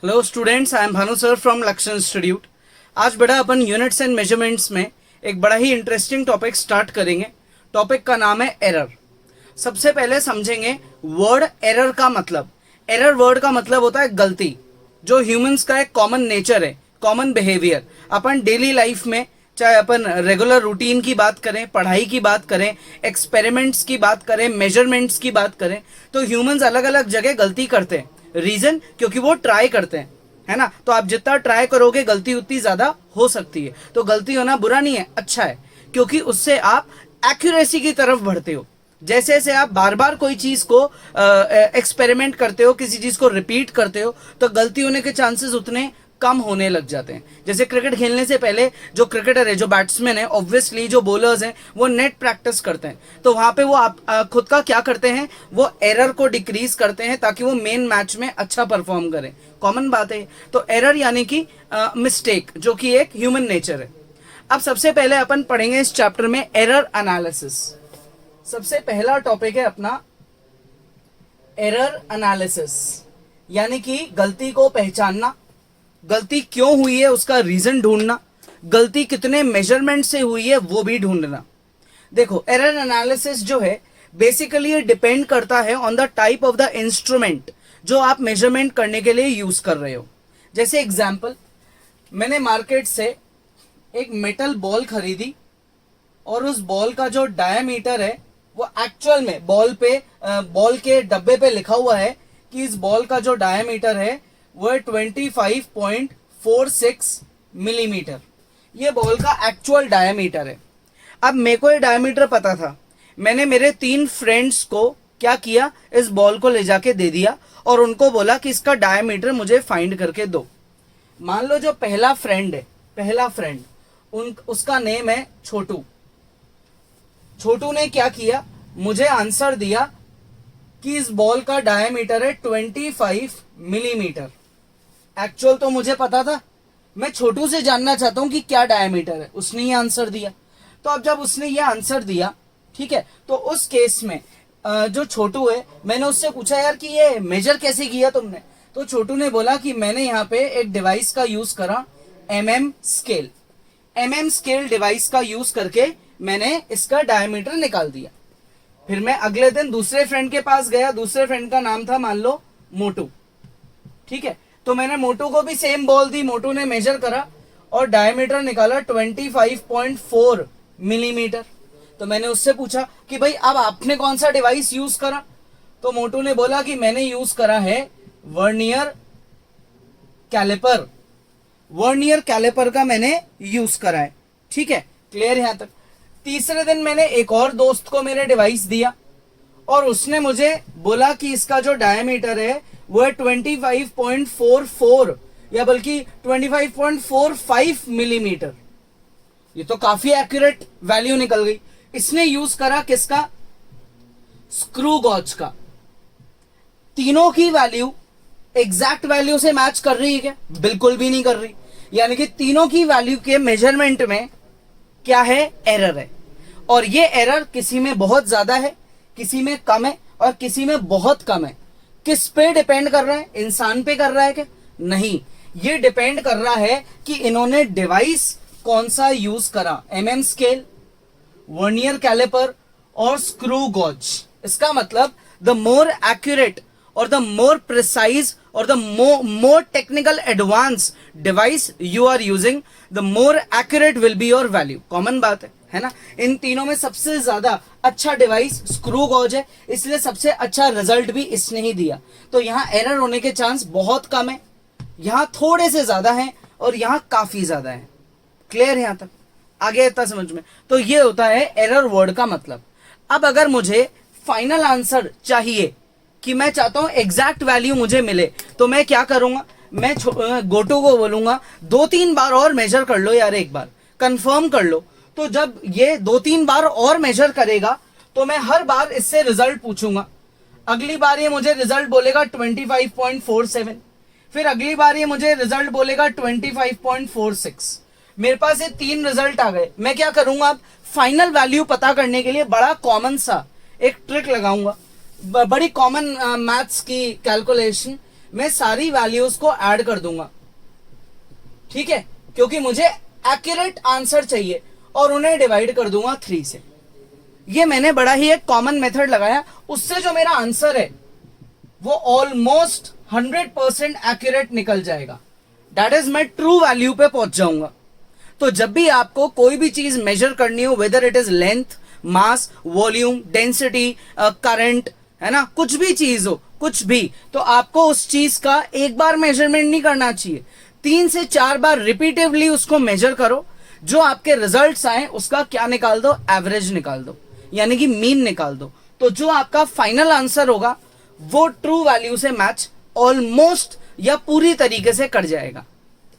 Hello students, I am Bhanu sir from लक्ष्य institute. आज बड़ा अपन यूनिट्स एंड मेजरमेंट्स में एक बड़ा ही इंटरेस्टिंग टॉपिक स्टार्ट करेंगे। टॉपिक का नाम है एरर। सबसे पहले समझेंगे वर्ड एरर का मतलब। एरर वर्ड का मतलब होता है गलती, जो ह्यूमंस का एक कॉमन नेचर है, कॉमन बिहेवियर। अपन डेली लाइफ में चाहे अपन रेगुलर रूटीन की बात करें, पढ़ाई की बात करें, एक्सपेरिमेंट्स की बात करें, मेजरमेंट्स की बात करें, तो ह्यूमंस अलग अलग जगह गलती करते हैं। रीजन क्योंकि वो ट्राई करते हैं, है ना। तो आप जितना ट्राई करोगे गलती उतनी ज्यादा हो सकती है। तो गलती होना बुरा नहीं है, अच्छा है, क्योंकि उससे आप एक्यूरेसी की तरफ बढ़ते हो। जैसे जैसे आप बार बार कोई चीज को एक्सपेरिमेंट करते हो, किसी चीज को रिपीट करते हो, तो गलती होने के चांसेस उतने कम होने लग जाते हैं। जैसे क्रिकेट खेलने से पहले जो क्रिकेटर है, जो बैट्समैन है, ऑब्वियसली जो बॉलर्स हैं वो नेट प्रैक्टिस करते हैं। तो वहां पे वो आप खुद का क्या करते हैं, वो एरर को डिक्रीज करते हैं ताकि वो मेन मैच में अच्छा परफॉर्म करें। कॉमन बात है। तो एरर यानी कि मिस्टेक, जो कि एक ह्यूमन नेचर है। अब सबसे पहले अपन पढ़ेंगे इस चैप्टर में एरर एनालिसिस। सबसे पहला टॉपिक है अपना एरर एनालिसिस, यानी कि गलती को पहचानना, गलती क्यों हुई है उसका रीजन ढूंढना, गलती कितने मेजरमेंट से हुई है वो भी ढूंढना। देखो, एरर एनालिसिस जो है बेसिकली ये डिपेंड करता है on the type of the instrument जो आप मेजरमेंट करने के लिए यूज कर रहे हो। जैसे एग्जांपल, मैंने मार्केट से एक मेटल बॉल खरीदी और उस बॉल का जो डायमीटर है वो एक्चुअल में बॉल के डब्बे पे लिखा हुआ है कि इस बॉल का जो डायमीटर है वो 25.46 मिलीमीटर। ये बॉल का एक्चुअल डायमीटर है। अब मेरे को ये डायमीटर पता था, मैंने मेरे 3 फ्रेंड्स को क्या किया, इस बॉल को ले जाके दे दिया और उनको बोला कि इसका डायमीटर मुझे फाइंड करके दो। मान लो जो पहला फ्रेंड उसका नेम है छोटू। छोटू ने क्या किया, मुझे आंसर दिया कि इस बॉल का डायमीटर है 25 मिलीमीटर। एक्चुअल तो मुझे पता था, मैं छोटू से जानना चाहता हूं कि क्या डायमीटर है। उसने ये आंसर दिया। तो अब जब उसने ये आंसर दिया, ठीक है, तो उस केस में जो छोटू है, मैंने उससे पूछा यार कि ये मेजर कैसे किया तुमने। तो छोटू ने बोला कि मैंने यहाँ पे एक डिवाइस का यूज करा, एमएम स्केल डिवाइस का यूज करके मैंने इसका डायमीटर निकाल दिया। फिर मैं अगले दिन दूसरे फ्रेंड के पास गया। दूसरे फ्रेंड का नाम था मान लो मोटू, ठीक है। तो मैंने मोटू को भी सेम बॉल दी, मोटू ने मेजर करा और डायमीटर निकाला 25.4 मिलीमीटर। तो मैंने उससे पूछा कि भाई अब आपने कौन सा डिवाइस यूज करा। तो मोटू ने बोला कि मैंने यूज करा है वर्नियर कैलिपर का मैंने यूज करा है, ठीक है। क्लियर यहां तक। तीसरे दिन मैंने एक और दोस्त को मेरे डिवाइस दिया और उसने मुझे बोला कि इसका जो डायमीटर है वो है 25.44 या बल्कि 25.45 मिलीमीटर। ये तो काफी एक्यूरेट वैल्यू निकल गई। इसने यूज करा किसका, स्क्रू गॉज का। तीनों की वैल्यू एग्जैक्ट वैल्यू से मैच कर रही है क्या? बिल्कुल भी नहीं कर रही। यानी कि तीनों की वैल्यू के मेजरमेंट में क्या है, एरर है। और ये एरर किसी में बहुत ज्यादा है, किसी में कम है और किसी में बहुत कम है। किस पे डिपेंड कर रहा है, इंसान पे कर रहा है क्या? नहीं, ये डिपेंड कर रहा है कि इन्होंने डिवाइस कौन सा यूज करा, एमएम स्केल, वर्नियर कैलिपर और स्क्रू गॉज। इसका मतलब द मोर एक्यूरेट और द मोर प्रिसाइज और the more technical advanced device you are using, the more accurate will be your value. Common बात है ना। इन तीनों में सबसे ज्यादा अच्छा डिवाइस स्क्रू गॉज है, इसलिए सबसे अच्छा रिजल्ट भी इसने ही दिया। तो यहाँ एरर होने के चांस बहुत कम है, यहाँ थोड़े से ज्यादा है और यहाँ काफी ज्यादा है। क्लियर यहाँ तक? आगे इतना समझ में। तो ये होता है एरर वर्ड का मतलब। अब अगर मुझे फाइनल आंसर चाहिए कि मैं चाहता हूं एग्जैक्ट वैल्यू मुझे मिले, तो मैं क्या करूंगा, मैं गोटू को बोलूंगा 2-3 बार और मेजर कर लो यार, एक बार कंफर्म कर लो। तो जब ये 2-3 बार और मेजर करेगा तो मैं हर बार इससे रिजल्ट पूछूंगा। अगली बार ये मुझे रिजल्ट बोलेगा 25.47, फिर अगली बार ये मुझे रिजल्ट बोलेगा 25.46। मेरे पास ये 3 रिजल्ट आ गए। मैं क्या करूंगा, अब फाइनल वैल्यू पता करने के लिए बड़ा कॉमन सा एक ट्रिक लगाऊंगा, बड़ी कॉमन मैथ्स की कैलकुलेशन। मैं सारी वैल्यूज को ऐड कर दूंगा, ठीक है, क्योंकि मुझे एक्यूरेट आंसर चाहिए, और उन्हें डिवाइड कर दूंगा 3 से। ये मैंने बड़ा ही एक कॉमन मेथड लगाया, उससे जो मेरा आंसर है वो ऑलमोस्ट 100% एक्यूरेट निकल जाएगा। दैट इज मैं ट्रू वैल्यू पे पहुंच जाऊंगा। तो जब भी आपको कोई भी चीज मेजर करनी हो, whether it is length, mass, volume, density, current, है ना, कुछ भी चीज हो, कुछ भी, तो आपको उस चीज का एक बार मेजरमेंट नहीं करना चाहिए, 3 से 4 बार रिपीटिवली उसको मेजर करो। जो आपके रिजल्ट्स आए उसका क्या निकाल दो, एवरेज निकाल दो, यानी कि मीन निकाल दो। तो जो आपका फाइनल आंसर होगा वो ट्रू वैल्यू से मैच ऑलमोस्ट या पूरी तरीके से कर जाएगा,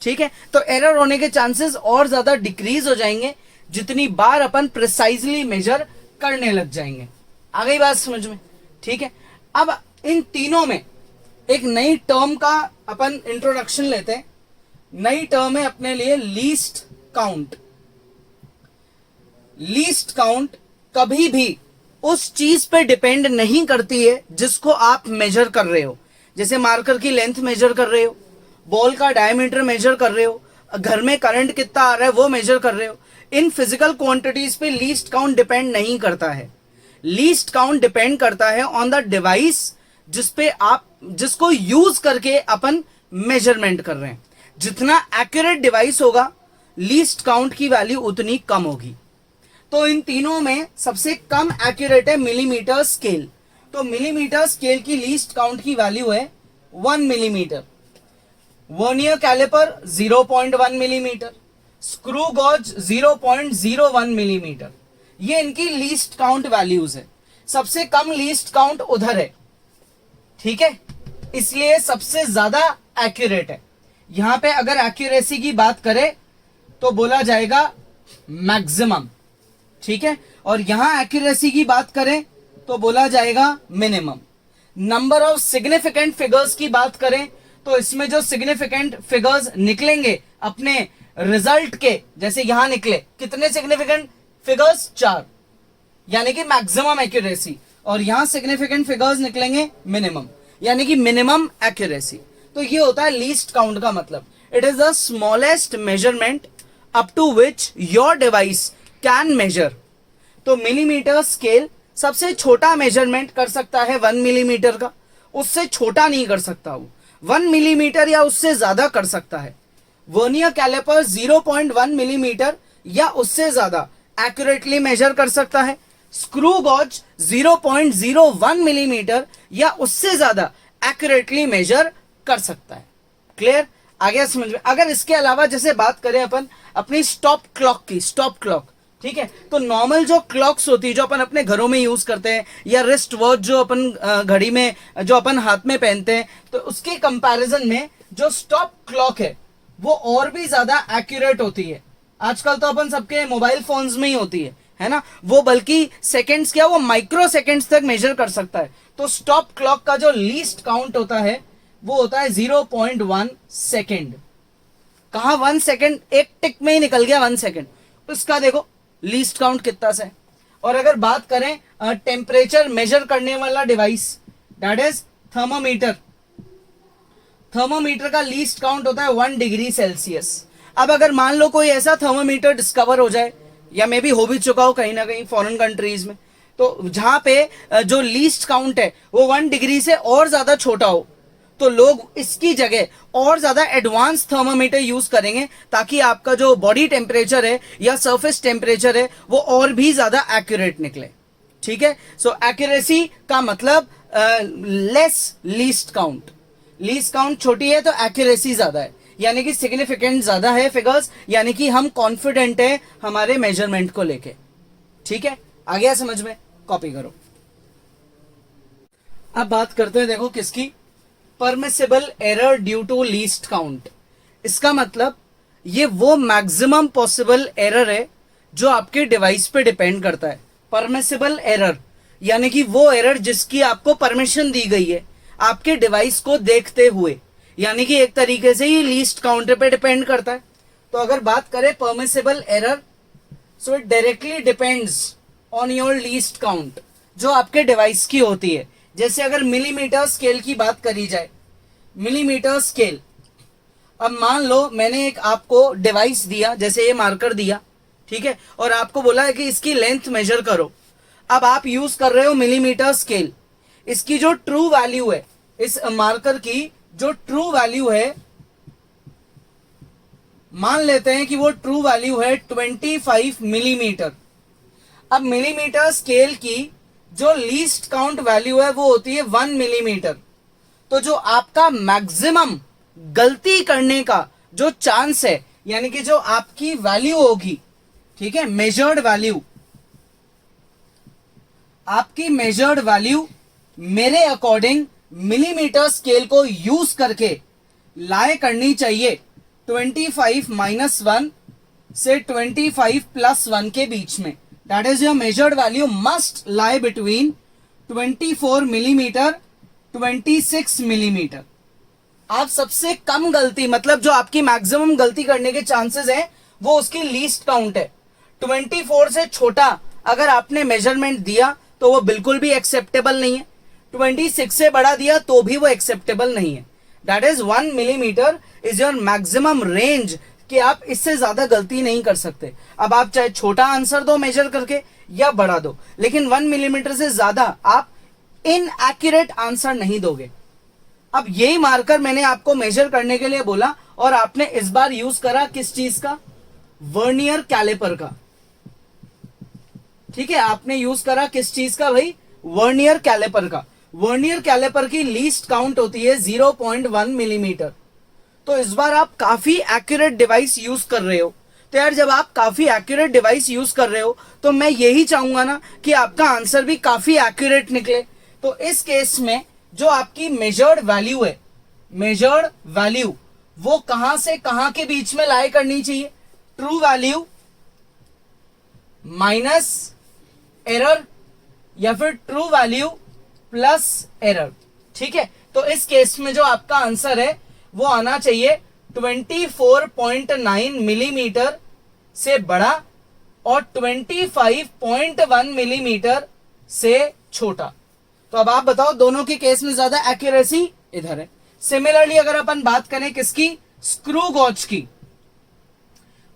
ठीक है। तो एरर होने के चांसेस और ज्यादा डिक्रीज हो जाएंगे जितनी बार अपन प्रिसाइजली मेजर करने लग जाएंगे। आ गई बात समझ में, ठीक है। अब इन तीनों में एक नई टर्म का अपन इंट्रोडक्शन लेते हैं। नई टर्म है अपने लिए लीस्ट काउंट। लीस्ट काउंट कभी भी उस चीज पे डिपेंड नहीं करती है जिसको आप मेजर कर रहे हो। जैसे मार्कर की लेंथ मेजर कर रहे हो, बॉल का डायमीटर मेजर कर रहे हो, घर में करंट कितना आ रहा है वो मेजर कर रहे हो। इन फिजिकल क्वांटिटीज पे लीस्ट काउंट डिपेंड नहीं करता है। लीस्ट काउंट डिपेंड करता है ऑन द डिवाइस जिसपे आप, जिसको यूज करके अपन मेजरमेंट कर रहे हैं। जितना एक्यूरेट डिवाइस होगा लीस्ट काउंट की वैल्यू उतनी कम होगी। तो इन तीनों में सबसे कम एक्यूरेट है मिलीमीटर स्केल। तो मिलीमीटर स्केल की लीस्ट काउंट की वैल्यू है 1 millimetre. Vernier calliper 0.1 millimetre, screw gauge 0.01 millimetre. ये इनकी लीस्ट काउंट वैल्यूज है। सबसे कम लीस्ट काउंट उधर है, ठीक है, इसलिए सबसे ज्यादा एक्यूरेट है। यहां पे अगर एक्यूरेसी की बात करें तो बोला जाएगा मैक्सिमम, ठीक है, और यहां एक्यूरेसी की बात करें तो बोला जाएगा minimum. Number of significant figures की बात करें तो इसमें जो सिग्निफिकेंट फिगर्स निकलेंगे अपने रिजल्ट के, जैसे यहां निकले कितने सिग्निफिकेंट फिगर्स, 4, यानी कि मैक्सिमम एक्यूरेसी, और यहां सिग्निफिकेंट फिगर्स निकलेंगे मिनिमम, यानी कि मिनिमम एक्यूरेसी। तो ये होता है लीस्ट काउंट का मतलब। It is the smallest measurement up to which your device can measure. तो मिलीमीटर स्केल सबसे छोटा मेजरमेंट कर सकता है 1 मिलीमीटर का, उससे छोटा नहीं कर सकता वो, 1 मिलीमीटर या उससे ज्यादा कर सकता है। वर्नियर कैलिपर 0.1 मिलीमीटर या उससे ज्यादा एक्यूरेटली मेजर कर सकता है। स्क्रू गॉज 0.01 मिलीमीटर या उससे ज्यादा एक्यूरेटली मेजर कर सकता है। क्लियर, आ गया समझ में। अगर इसके अलावा जैसे बात करें अपन अपनी स्टॉप क्लॉक की, स्टॉप क्लॉक, ठीक है, तो नॉर्मल जो क्लॉक्स होती है जो अपन अपने घरों में यूज करते हैं, या रिस्ट वॉच जो अपन घड़ी में जो अपन हाथ में पहनते हैं, तो उसके कंपैरिजन में जो स्टॉप क्लॉक है वो और भी ज्यादा एक्यूरेट होती है। आजकल तो अपन सबके मोबाइल फोन्स में ही होती है ना, वो बल्कि सेकेंड्स क्या, वो माइक्रो सेकेंड्स तक मेजर कर सकता है। तो स्टॉप क्लॉक का जो लीस्ट काउंट होता है वो होता है 0.1 सेकेंड। कहा 1 सेकेंड, एक टिक में ही निकल गया 1 सेकेंड। उसका देखो लीस्ट काउंट कितना सा है। और अगर बात करें टेम्परेचर मेजर करने वाला device, that is thermometer. Thermometer का लीस्ट काउंट होता है 1 डिग्री सेल्सियस। अब अगर मान लो कोई ऐसा थर्मोमीटर डिस्कवर हो जाए, या मे भी हो भी चुका हो कहीं ना कहीं फॉरेन कंट्रीज में, तो जहां पे जो लीस्ट काउंट है वो 1 डिग्री से और ज्यादा छोटा हो, तो लोग इसकी जगह और ज्यादा एडवांस थर्मोमीटर यूज करेंगे ताकि आपका जो बॉडी टेम्परेचर है या सरफेस टेम्परेचर है वो और भी ज्यादा एक्यूरेट निकले, ठीक है। सो एक्यूरेसी का मतलब less least count. Least count छोटी है तो एक्यूरेसी ज्यादा है, यानी कि सिग्निफिकेंट ज्यादा है फिगर्स, यानी कि हम कॉन्फिडेंट है हमारे मेजरमेंट को लेके, ठीक है। आ गया समझ में, कॉपी करो। अब बात करते हैं देखो किसकी, permissible error due to least count. इसका मतलब ये वो मैक्सिमम पॉसिबल एरर है जो आपके डिवाइस पे डिपेंड करता है। परमिसिबल एरर यानी कि वो एरर जिसकी आपको परमिशन दी गई है आपके डिवाइस को देखते हुए, यानी कि एक तरीके से ही लीस्ट काउंट पे डिपेंड करता है। तो अगर बात करें permissible error, so it directly depends on your least count जो आपके डिवाइस की होती है। जैसे अगर मिलीमीटर स्केल की बात करी जाए मिलीमीटर स्केल। अब मान लो मैंने एक आपको डिवाइस दिया, जैसे ये मार्कर दिया, ठीक है, और आपको बोला है कि इसकी लेंथ मेजर करो। अब आप यूज कर रहे हो मिलीमीटर स्केल। इसकी जो ट्रू वैल्यू है, इस मार्कर की जो ट्रू वैल्यू है, मान लेते हैं कि वो ट्रू वैल्यू है 25 मिलीमीटर। अब मिलीमीटर स्केल की जो लीस्ट काउंट वैल्यू है वो होती है 1 मिलीमीटर। तो जो आपका मैक्सिमम गलती करने का जो चांस है, यानी कि जो आपकी वैल्यू होगी, ठीक है, मेजर्ड वैल्यू, आपकी मेजर्ड वैल्यू मेरे अकॉर्डिंग मिलीमीटर स्केल को यूज करके लाई करनी चाहिए 25 माइनस 1 से 25 प्लस 1 के बीच में। That is your measured value must lie between 24 millimetre 26 millimetre. आप सबसे कम गलती, मतलब जो आपकी मैक्सिमम गलती करने के चांसेस है, वो उसकी लीस्ट काउंट है। 24 से छोटा अगर आपने मेजरमेंट दिया तो वो बिल्कुल भी एक्सेप्टेबल नहीं है। 26 से बड़ा दिया तो भी वो एक्सेप्टेबल नहीं है। That is 1 millimetre is your maximum range, कि आप इससे ज्यादा गलती नहीं कर सकते। अब आप चाहे छोटा आंसर दो मेजर करके या बड़ा दो, लेकिन 1 मिलीमीटर से ज्यादा आप इनएक्यूरेट आंसर नहीं दोगे। अब यही मार्कर मैंने आपको मेजर करने के लिए बोला, और आपने इस बार यूज करा किस चीज का? वर्नियर कैलिपर का। ठीक है, आपने यूज करा किस चीज का भाई? वर्नियर कैलिपर का। वर्नियर कैलिपर की लीस्ट काउंट होती है 0.1 मिलीमीटर। तो इस बार आप काफी एक्यूरेट डिवाइस यूज कर रहे हो। तो यार जब आप काफी एक्यूरेट डिवाइस यूज कर रहे हो तो मैं यही चाहूंगा ना कि आपका आंसर भी काफी एक्यूरेट निकले। तो इस केस में जो आपकी मेजर्ड वैल्यू है, मेजर्ड वैल्यू वो कहां से कहां के बीच में लाई करनी चाहिए? ट्रू वैल्यू माइनस एरर या फिर ट्रू वैल्यू प्लस एरर। ठीक है, तो इस केस में जो आपका आंसर है वो आना चाहिए 24.9 मिलीमीटर से बड़ा और 25.1 मिलीमीटर से छोटा। तो अब आप बताओ दोनों के केस में ज्यादा एक्यूरेसी इधर है। सिमिलरली अगर अपन बात करें किसकी? स्क्रू गॉज की,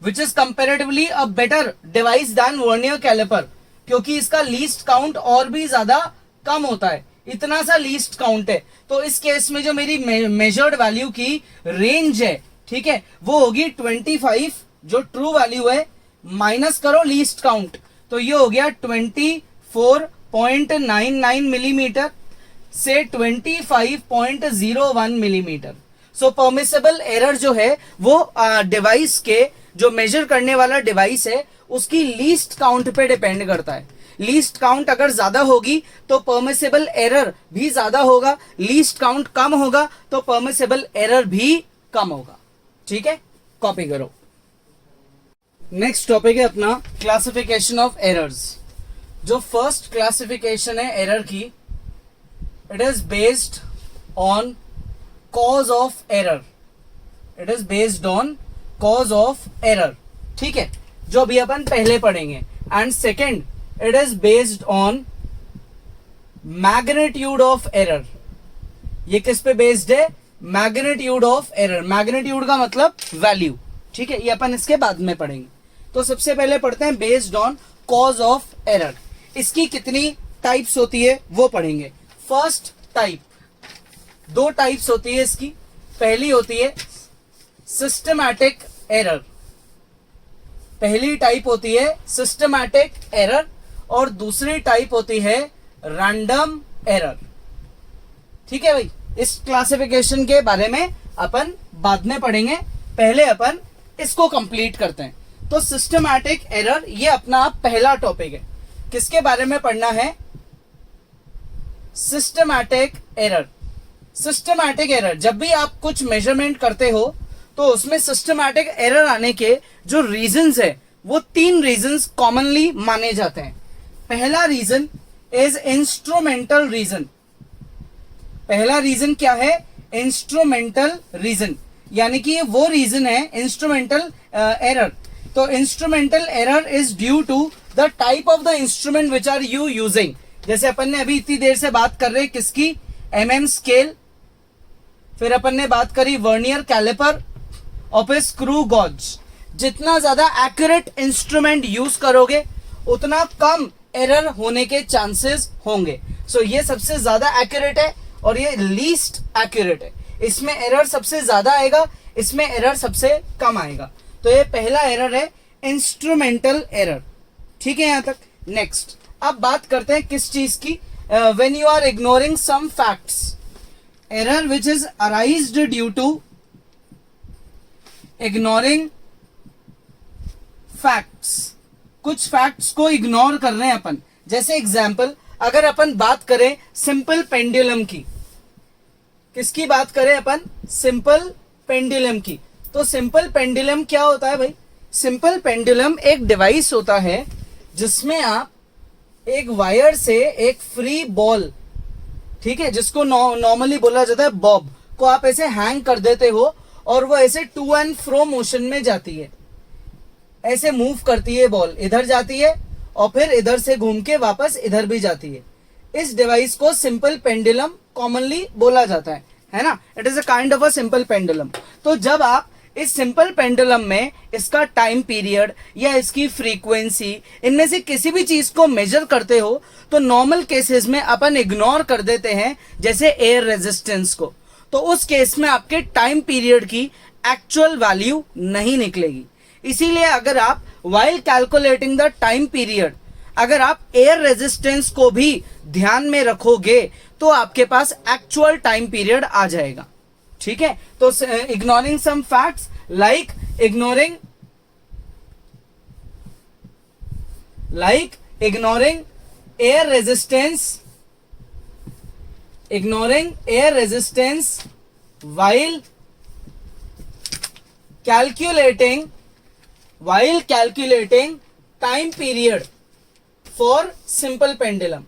which is comparatively a better device than vernier caliper, क्योंकि इसका लीस्ट काउंट और भी ज्यादा कम होता है, इतना सा लीस्ट काउंट है। तो इस केस में जो मेरी मेजर्ड वैल्यू की रेंज है, ठीक है, वो होगी 25 जो ट्रू वैल्यू है, माइनस करो लीस्ट काउंट, तो ये हो गया 24.99 मिलीमीटर से 25.01 मिलीमीटर। सो परमिसेबल एरर जो है वो डिवाइस के, जो मेजर करने वाला डिवाइस है उसकी लीस्ट काउंट पे डिपेंड करता है। लीस्ट काउंट अगर ज्यादा होगी तो परमिसेबल एरर भी ज्यादा होगा, लीस्ट काउंट कम होगा तो परमिसेबल एरर भी कम होगा। ठीक है, कॉपी करो। नेक्स्ट टॉपिक है अपना क्लासिफिकेशन ऑफ एरर्स। जो फर्स्ट क्लासिफिकेशन है एरर की, it is based on cause of error. It is based on cause of error. ठीक है, जो अभी अपन पहले पढ़ेंगे। And second, it is based on magnitude of error. ये किस पे बेस्ड है? Magnitude of error. मैग्नीट्यूड का मतलब वैल्यू। ठीक है, ये अपन इसके बाद में पढ़ेंगे। तो सबसे पहले पढ़ते हैं based on cause of error. इसकी कितनी टाइप्स होती है वो पढ़ेंगे। फर्स्ट टाइप, दो टाइप्स होती है इसकी। पहली होती है सिस्टमैटिक एरर। पहली टाइप होती है सिस्टमैटिक एरर और दूसरी टाइप होती है रैंडम एरर। ठीक है भाई, इस क्लासिफिकेशन के बारे में अपन बाद में पढ़ेंगे, पहले अपन इसको कंप्लीट करते हैं। तो सिस्टमैटिक एरर ये अपना पहला टॉपिक है। किसके बारे में पढ़ना है? Systematic error. सिस्टमैटिक एरर, जब भी आप कुछ मेजरमेंट करते हो तो उसमें सिस्टमैटिक एरर आने के जो रीजंस है वो 3 रीजंस कॉमनली माने जाते हैं। पहला रीजन इज इंस्ट्रूमेंटल रीजन। पहला रीजन क्या है? इंस्ट्रूमेंटल रीजन, यानी कि वो रीजन है इंस्ट्रूमेंटल एरर। तो instrumental error is due to the type of the instrument which are you using. जैसे अपन ने अभी इतनी देर से बात कर रहे हैं किसकी? MM स्केल, फिर अपन ने बात करी वर्नियर कैलिपर और फिर स्क्रू गॉज। जितना ज्यादा एक्यूरेट इंस्ट्रूमेंट यूज करोगे उतना कम एरर होने के चांसेस होंगे। सो ये सबसे ज्यादा एक्यूरेट है और ये लीस्ट एक्यूरेट है। इसमें एरर सबसे ज्यादा आएगा, इसमें एरर सबसे कम आएगा। तो ये पहला एरर है इंस्ट्रूमेंटल एरर। ठीक है यहां तक। नेक्स्ट अब बात करते हैं किस चीज की, when you are ignoring some facts, error which is arised due to ignoring facts. कुछ फैक्ट्स को इग्नोर कर रहे हैं अपन। जैसे एग्जाम्पल अगर अपन बात करें सिंपल पेंडुलम की, किसकी बात करें अपन, सिंपल पेंडुलम की। तो सिंपल पेंडुलम क्या होता है भाई, सिंपल पेंडुलम एक डिवाइस होता है जिसमें आप एक वायर से एक फ्री बॉल, ठीक है, जिसको नॉर्मली बोला जाता है बॉब, को आप ऐसे हैंग कर देते हो और वो ऐसे टू एंड फ्रो मोशन में जाती है, ऐसे मूव करती है बॉल, इधर जाती है और फिर इधर से घूम के वापस इधर भी जाती है। इस डिवाइस को सिंपल पेंडुलम कॉमनली बोला जाता है ना। It is a kind of a simple pendulum. तो जब आप इस सिंपल पेंडुलम में इसका टाइम पीरियड या इसकी फ्रीक्वेंसी, इनमें से किसी भी चीज को मेजर करते हो तो नॉर्मल केसेस में अपन इग्नोर कर देते हैं, जैसे एयर रेजिस्टेंस को। तो उस केस में आपके टाइम पीरियड की एक्चुअल वैल्यू नहीं निकलेगी। इसीलिए अगर आप while calculating the time period, अगर आप एयर रेजिस्टेंस को भी ध्यान में रखोगे तो आपके पास एक्चुअल टाइम पीरियड आ जाएगा। ठीक है। तो ignoring some facts like ignoring air resistance while calculating time period for simple pendulum।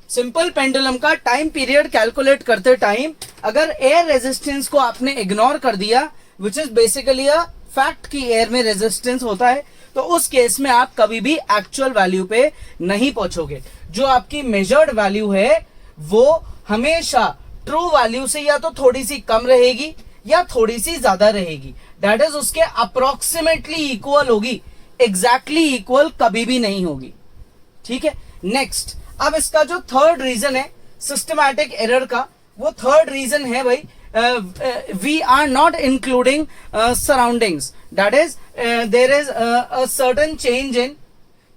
Simple pendulum का टाइम पीरियड कैलकुलेट करते टाइम अगर एयर रेजिस्टेंस को आपने इग्नोर कर दिया, which is basically a fact कि एयर में रेजिस्टेंस होता है, तो उस केस में आप कभी भी एक्चुअल वैल्यू पे नहीं पहुंचोगे। जो आपकी मेजर्ड वैल्यू है वो हमेशा ट्रू वैल्यू से या तो थोड़ी सी कम रहेगी या थोड़ी सी ज्यादा रहेगी। दैट इज उसके अप्रोक्सीमेटली इक्वल होगी, एग्जैक्टली इक्वल कभी भी नहीं होगी। ठीक है। नेक्स्ट, अब इसका जो थर्ड रीजन है सिस्टमैटिक एरर का, वो थर्ड रीजन है भाई, we are not including surroundings. That is there is a certain change in,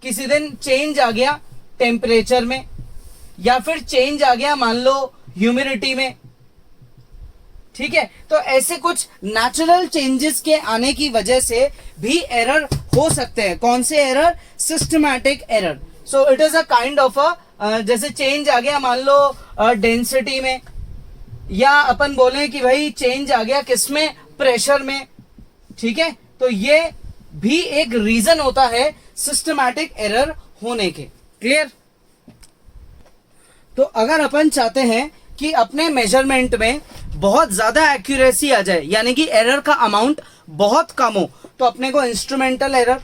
किसी दिन चेंज आ गया टेम्परेचर में या फिर चेंज आ गया मान लो ह्यूमिडिटी में। ठीक है। तो ऐसे कुछ नेचुरल चेंजेस के आने की वजह से भी एरर हो सकते हैं। कौन से error? Systematic error. So it is a kind of a, जैसे चेंज आ गया मान लो डेंसिटी में, या अपन बोले कि भाई चेंज आ गया किसमें, प्रेशर में। ठीक है। तो ये भी एक रीजन होता है सिस्टमैटिक एरर होने के। क्लियर? तो अगर अपन चाहते हैं कि अपने मेजरमेंट में बहुत ज्यादा एक्यूरेसी आ जाए, यानी कि एरर का अमाउंट बहुत कम हो, तो अपने को इंस्ट्रूमेंटल एरर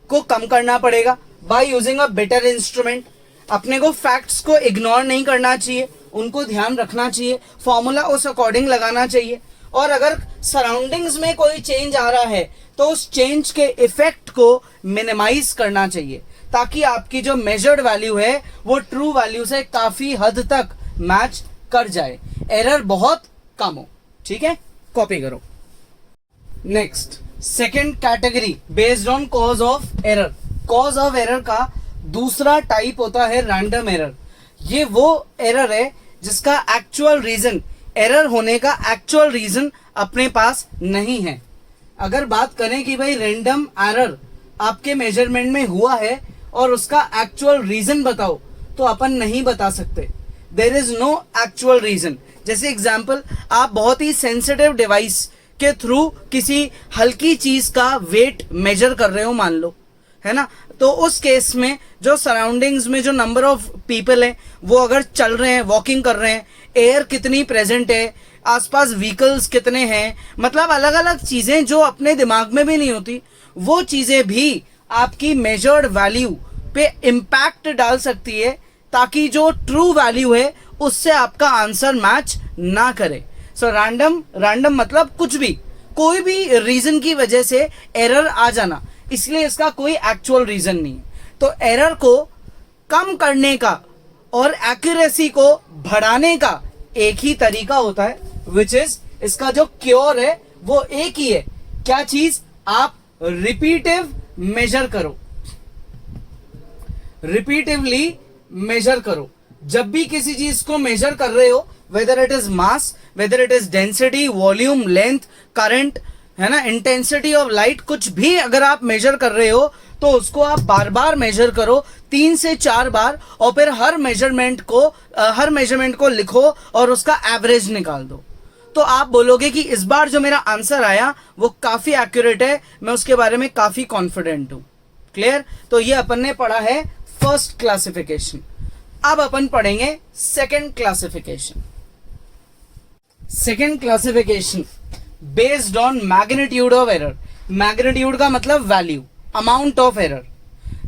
को कम करना पड़ेगा by using a better instrument. अपने को फैक्ट्स को इग्नोर नहीं करना चाहिए, उनको ध्यान रखना चाहिए, फॉर्मूला उस अकॉर्डिंग लगाना चाहिए। और अगर सराउंडिंग्स में कोई चेंज आ रहा है तो उस चेंज के इफेक्ट को मिनिमाइज करना चाहिए, ताकि आपकी जो मेजर्ड वैल्यू है वो ट्रू वैल्यू से काफी हद तक मैच कर जाए, एरर बहुत कम हो। ठीक है। कॉपी करो। Next, second category based on cause of error. Cause of error का दूसरा टाइप होता है रैंडम एरर। ये वो एरर है जिसका एक्चुअल रीजन, एरर होने का एक्चुअल रीजन अपने पास नहीं है। अगर बात करें कि भाई रैंडम एरर आपके मेजरमेंट में हुआ है और उसका एक्चुअल रीजन बताओ, तो अपन नहीं बता सकते। There is no actual reason. जैसे एग्जाम्पल, आप बहुत ही सेंसिटिव डिवाइस के थ्रू किसी हल्की चीज का वेट मेजर कर रहे हो मान लो, है ना, तो उस केस में जो सराउंडिंग्स में जो नंबर ऑफ पीपल है वो अगर चल रहे हैं, वॉकिंग कर रहे हैं, एयर कितनी प्रेजेंट है, आसपास व्हीकल्स कितने हैं, मतलब अलग अलग चीजें जो अपने दिमाग में भी नहीं होती, वो चीजें भी आपकी मेजर्ड वैल्यू पे इम्पैक्ट डाल सकती है, ताकि जो ट्रू वैल्यू है उससे आपका आंसर मैच ना करे। सो रैंडम मतलब कुछ भी, कोई भी रीजन की वजह से एरर आ जाना, इसलिए इसका कोई एक्चुअल रीजन नहीं है। तो एरर को कम करने का और एक्यूरेसी को बढ़ाने का एक ही तरीका होता है, विच इज, इसका जो क्योर है वो एक ही है। क्या चीज? आप रिपीटिव मेजर करो, रिपीटिवली मेजर करो। जब भी किसी चीज को मेजर कर रहे हो, whether it is mass, whether it is density, volume, length, current, है ना, इंटेंसिटी ऑफ लाइट, कुछ भी अगर आप मेजर कर रहे हो तो उसको आप बार बार मेजर करो, 3 से 4 बार, और फिर हर मेजरमेंट को लिखो और उसका एवरेज निकाल दो। तो आप बोलोगे कि इस बार जो मेरा आंसर आया वो काफी एक्यूरेट है, मैं उसके बारे में काफी कॉन्फिडेंट हूं। क्लियर? तो ये अपन ने पढ़ा है फर्स्ट क्लासिफिकेशन। अब अपन पढ़ेंगे second classification. Second classification based on magnitude of error. Magnitude का मतलब वैल्यू, अमाउंट ऑफ एरर।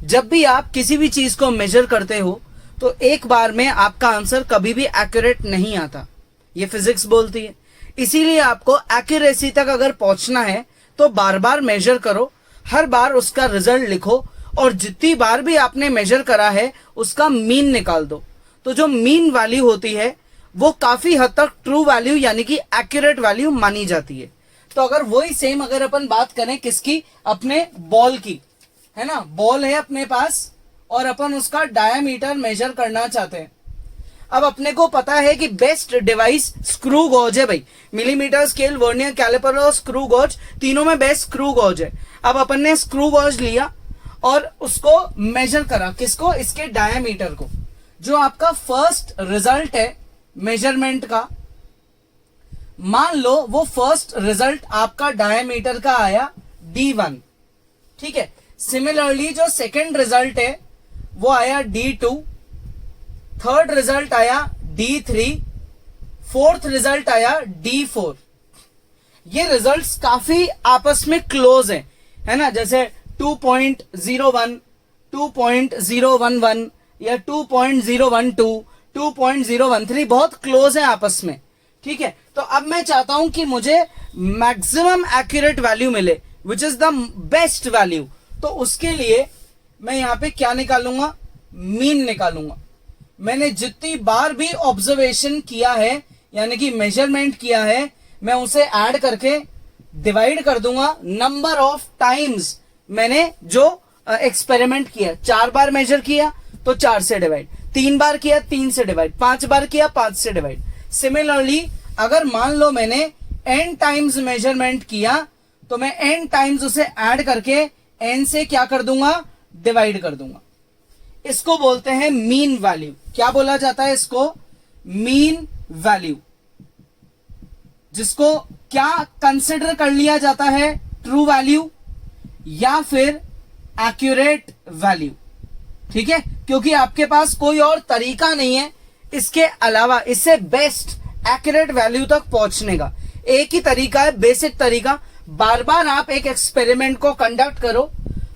जब भी आप किसी भी चीज को मेजर करते हो तो एक बार में आपका आंसर कभी भी एक्यूरेट नहीं आता, ये फिजिक्स बोलती है। इसीलिए आपको एक्यूरेसी तक अगर पहुंचना है तो बार बार मेजर करो, हर बार उसका रिजल्ट लिखो, और जितनी बार भी आपने मेजर करा है उसका मीन निकाल दो। तो जो मीन वैल्यू होती है वो काफी हद तक ट्रू वैल्यू यानी कि एक्यूरेट वैल्यू मानी जाती है। तो अगर वही सेम अगर अपन बात करें किसकी, अपने बॉल की, है ना, बॉल है अपने पास और अपन उसका डायामीटर मेजर करना चाहते हैं। अब अपने को पता है कि बेस्ट डिवाइस स्क्रू गॉज है भाई, मिलीमीटर स्केल, वर्नियर कैलिपर और स्क्रू गॉज, तीनों में बेस्ट स्क्रू गॉज है। अब अपन ने स्क्रू गॉज लिया और उसको मेजर करा, किसको? इसके डायामीटर को। जो आपका फर्स्ट रिजल्ट है मेजरमेंट का, मान लो वो फर्स्ट रिजल्ट आपका डायामीटर का आया D1, ठीक है। सिमिलरली जो सेकंड रिजल्ट है वो आया D2, थर्ड रिजल्ट आया D3, फोर्थ रिजल्ट आया D4। ये रिजल्ट्स काफी आपस में क्लोज हैं, है ना, जैसे 2.01, 2.011 या 2.012, 2.013 बहुत क्लोज है आपस में, ठीक है। तो अब मैं चाहता हूं कि मुझे मैक्सिमम एक्यूरेट वैल्यू मिले, which is the best value. तो उसके लिए मैं यहां पे क्या निकालूंगा? मीन निकालूंगा। मैंने जितनी बार भी ऑब्जर्वेशन किया है यानी कि मेजरमेंट किया है, मैं उसे ऐड करके डिवाइड कर दूंगा नंबर ऑफ टाइम्स मैंने जो एक्सपेरिमेंट किया। 4 बार मेजर किया तो 4 से डिवाइड, 3 बार किया 3 से डिवाइड, 5 बार किया 5 से डिवाइड। सिमिलरली अगर मान लो मैंने n टाइम्स मेजरमेंट किया तो मैं n टाइम्स उसे ऐड करके n से क्या कर दूंगा? डिवाइड कर दूंगा। इसको बोलते हैं मीन वैल्यू। क्या बोला जाता है इसको? मीन वैल्यू, जिसको क्या कंसिडर कर लिया जाता है? ट्रू वैल्यू या फिर एक्यूरेट वैल्यू, ठीक है। क्योंकि आपके पास कोई और तरीका नहीं है इसके अलावा इससे बेस्ट एक्यूरेट वैल्यू तक पहुंचने का। एक ही तरीका है, बेसिक तरीका। बार बार आप एक एक्सपेरिमेंट को कंडक्ट करो,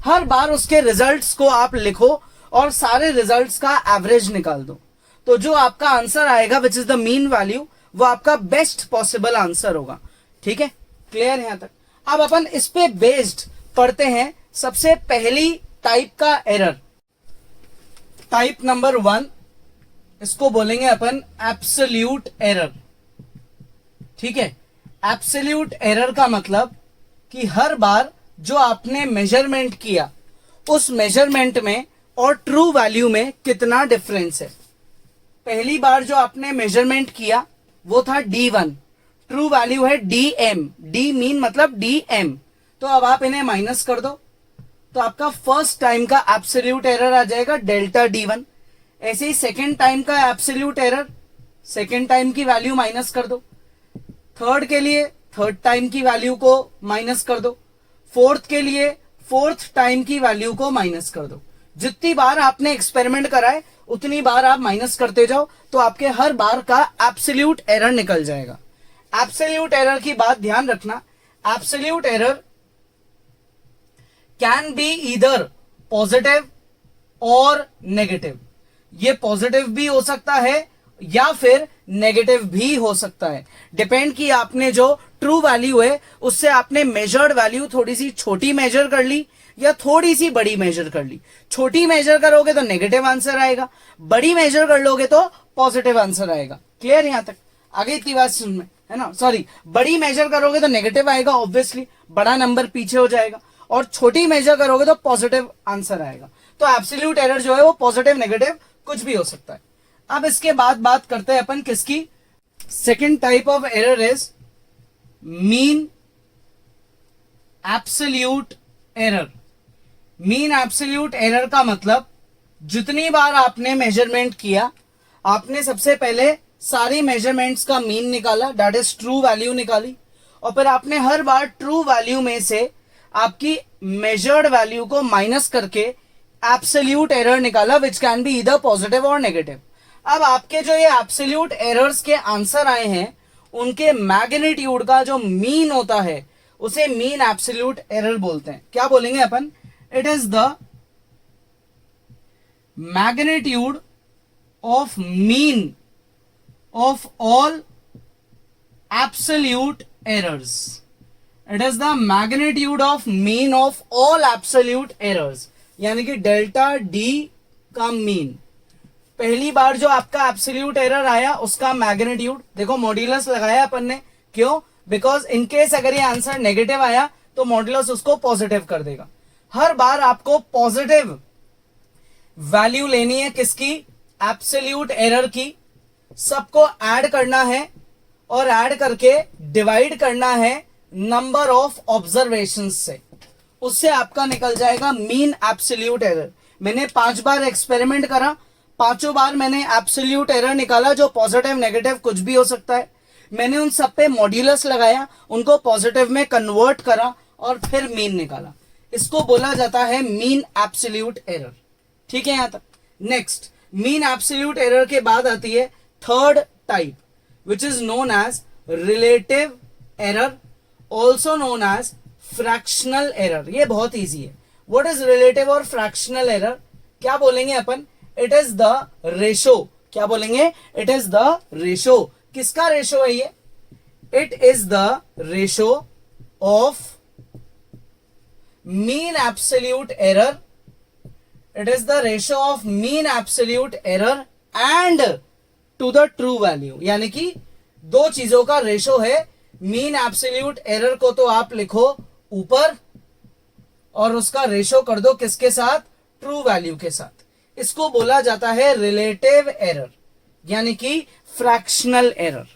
हर बार उसके रिजल्ट्स को आप लिखो और सारे रिजल्ट्स का एवरेज निकाल दो। तो जो आपका आंसर आएगा which is the mean value, वो आपका बेस्ट पॉसिबल आंसर होगा, ठीक है। क्लियर है यहां तक? अब अपन इस पे बेस्ड पढ़ते हैं सबसे पहली टाइप का एरर। टाइप नंबर 1, इसको बोलेंगे अपन एब्सोल्यूट एरर, ठीक है। एब्सोल्यूट एरर का मतलब कि हर बार जो आपने मेजरमेंट किया उस मेजरमेंट में और ट्रू वैल्यू में कितना डिफरेंस है। पहली बार जो आपने मेजरमेंट किया वो था D1, ट्रू वैल्यू है DM, D मीन मतलब DM। तो अब आप इन्हें माइनस कर दो तो आपका फर्स्ट टाइम का एब्सोल्यूट एरर आ जाएगा डेल्टा D1। ऐसे ही सेकेंड टाइम का एब्सोल्यूट एरर, सेकेंड टाइम की वैल्यू माइनस कर दो। थर्ड के लिए थर्ड टाइम की वैल्यू को माइनस कर दो। फोर्थ के लिए फोर्थ टाइम की वैल्यू को माइनस कर दो। जितनी बार आपने एक्सपेरिमेंट कराए उतनी बार आप माइनस करते जाओ तो आपके हर बार का एब्सोल्यूट एरर निकल जाएगा। एब्सोल्यूट एरर की बात ध्यान रखना, absolute error can be either positive और नेगेटिव। ये पॉजिटिव भी हो सकता है या फिर नेगेटिव भी हो सकता है। डिपेंड कि आपने जो ट्रू वैल्यू है उससे आपने मेजर्ड वैल्यू थोड़ी सी छोटी मेजर कर ली या थोड़ी सी बड़ी मेजर कर ली। छोटी मेजर करोगे तो नेगेटिव आंसर आएगा, बड़ी मेजर कर लोगे तो पॉजिटिव आंसर आएगा। क्लियर यहां तक? आगे इतनी बात समझ में है ना? सॉरी, बड़ी मेजर करोगे तो नेगेटिव आएगा, ऑब्वियसली बड़ा नंबर पीछे हो जाएगा, और छोटी मेजर करोगे तो पॉजिटिव आंसर आएगा। तो एब्सोल्यूट एरर जो है वो पॉजिटिव नेगेटिव कुछ भी हो सकता है। अब इसके बाद बात करते हैं अपन किसकी? Second type of error is mean absolute error. Mean absolute error का मतलब जितनी बार आपने मेजरमेंट किया, आपने सबसे पहले सारी मेजरमेंट्स का मीन निकाला, दैट इज ट्रू वैल्यू निकाली, और फिर आपने हर बार ट्रू वैल्यू में से आपकी मेजर्ड वैल्यू को माइनस करके एब्सोल्यूट एरर निकाला, which can be either positive और नेगेटिव। अब आपके जो ये एब्सोल्यूट एरर्स के आंसर आए हैं, उनके मैग्नीट्यूड का जो मीन होता है उसे मीन एब्सोल्यूट एरर बोलते हैं। क्या बोलेंगे अपन? It is the magnitude of mean of all absolute errors. It is the magnitude of mean of all absolute errors, यानी कि डेल्टा डी का मीन। पहली बार जो आपका एब्सोल्यूट एरर आया उसका मैग्नीट्यूड, देखो मॉड्यूलस लगाया अपन ने, क्यों? बिकॉज इनकेस अगर ये आंसर नेगेटिव आया तो मॉड्यूलस उसको पॉजिटिव कर देगा। हर बार आपको पॉजिटिव वैल्यू लेनी है किसकी? एब्सोल्यूट एरर की। सबको ऐड करना है और ऐड करके डिवाइड करना है नंबर ऑफ ऑब्जर्वेशंस से, उससे आपका निकल जाएगा मीन एब्सोल्यूट एरर। मैंने 5 बार एक्सपेरिमेंट करा, 5 बार मैंने एब्सोल्यूट एरर निकाला जो पॉजिटिव नेगेटिव कुछ भी हो सकता है। मैंने उन सब पे मॉड्यूलस लगाया, उनको पॉजिटिव में कन्वर्ट करा और फिर मीन निकाला। इसको बोला जाता है मीन एब्सोल्यूट एरर। ठीक है यहां तक? नेक्स्ट, मीन एब्सोल्यूट एरर के बाद आती है third type, which is known as relative error, also known as fractional error. ये बहुत इजी है। व्हाट इज रिलेटिव और फ्रैक्शनल एरर? क्या बोलेंगे अपन? It is the ratio. क्या बोलेंगे? It is the ratio. किसका रेशो है ये? It is the ratio of mean absolute error. It is the ratio of mean absolute error and to the true value, यानी कि दो चीजों का रेशो है। मीन एब्सोल्यूट एरर को तो आप लिखो ऊपर और उसका रेशो कर दो किसके साथ? ट्रू वैल्यू के साथ। इसको बोला जाता है रिलेटिव एरर, यानी कि फ्रैक्शनल एरर।